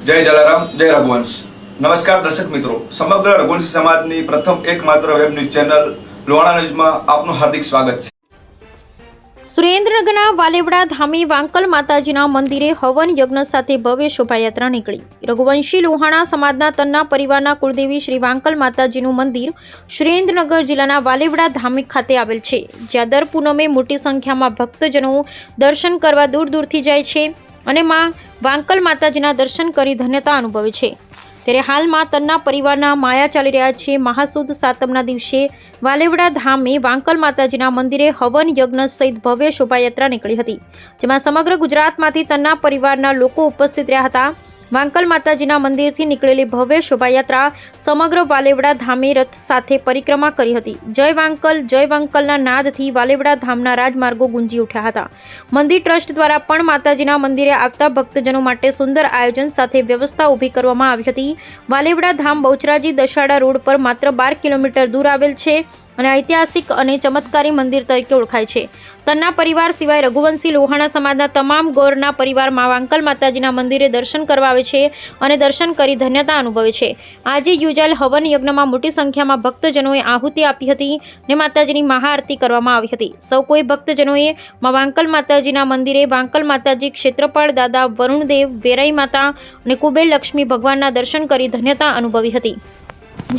जय जलाराम, जय रघुवंश। नमस्कार दर्शक मित्रों, समग्र रघुवंशी समाजની પ્રથમ એકમાત્ર વેબ ન્યૂઝ ચેનલ લોહાણા ન્યૂઝમાં આપનું હાર્દિક સ્વાગત છે। સુરેન્દ્રનગરના વાલેવડા ધામે વાંકલ માતાજીના મંદિરે હવન યજ્ઞ સાથે ભવ્ય શોભાયાત્રા નીકળી। રઘુવંશી લોહાણા સમાજના તન્ના પરિવારના કુળદેવી શ્રી વાંકલ માતાજીનું મંદિર સુરેન્દ્રનગર જિલ્લાના વાલેવડા ધામ ખાતે આવેલ છે, જ્યાં દર પૂનમે મોટી સંખ્યામાં ભક્તજનો દર્શન કરવા દૂર દૂરથી જાય છે અને માં વાંકલ માતાજીના દર્શન કરી ધન્યતા અનુભવે છે। ત્યારે હાલમાં તન્ના પરિવારના માયા ચાલી રહ્યા છે। મહાસુદ સાતમના દિવસે વાલેવડા ધામે વાંકલ માતાજીના મંદિરે હવન યજ્ઞ સહિત ભવ્ય શોભાયાત્રા નીકળી હતી, જેમાં સમગ્ર ગુજરાતમાંથી તન્ના પરિવારના લોકો ઉપસ્થિત રહ્યા હતા। વાંકલ માતાજીના મંદિરથી નીકળેલી ભવ્ય શોભાયાત્રા સમગ્ર વાલેવડા ધામે રથ સાથે પરિક્રમા કરી હતી। જય વાંકલના નાદથી વાલેવડા ધામના રાજમાર્ગો ગુંજી ઉઠ્યા હતા। મંદિર ટ્રસ્ટ દ્વારા પણ માતાજીના મંદિરે આવતા ભક્તજનો માટે સુંદર આયોજન સાથે વ્યવસ્થા ઊભી કરવામાં આવી હતી। વાલેવડા ધામ બહુચરાજી દશાડા રોડ પર માત્ર 12 કિલોમીટર દૂર આવેલ છે અને ઐતિહાસિક અને ચમત્કારી મંદિર તરીકે ઓળખાય છે। તન્ના પરિવાર સિવાય રઘુવંશી લોહાણા સમાજના તમામ ગોરના પરિવાર માં વાંકલ માતાજીના મંદિરે દર્શન કરવા આવે છે અને દર્શન કરી ધન્યતા અનુભવે છે। આજે યોજાયેલ હવન યજ્ઞમાં મોટી સંખ્યામાં ભક્તજનોએ આહુતિ આપી હતી અને માતાજીની મહાઆરતી કરવામાં આવી હતી। સૌ કોઈ ભક્તજનોએ માં વાંકલ માતાજીના મંદિરે વાંકલ માતાજી, ક્ષેત્રપાળ દાદા, વરુણદેવ, વેરાઈ માતા અને કુબેર લક્ષ્મી ભગવાનના દર્શન કરી ધન્યતા અનુભવી હતી।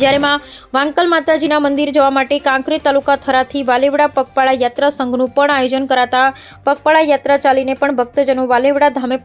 જ્યારે માં વાંકલ માતાજીના મંદિર જવા માટે કાંકરેજ તાલુકા થરાથી વાલેવડા પગપાળા યાત્રા સંઘનું પણ આયોજન કરાતા પગપાળા યાત્રા ચાલીને પણ ભક્તજનો વાલેવડા ધામે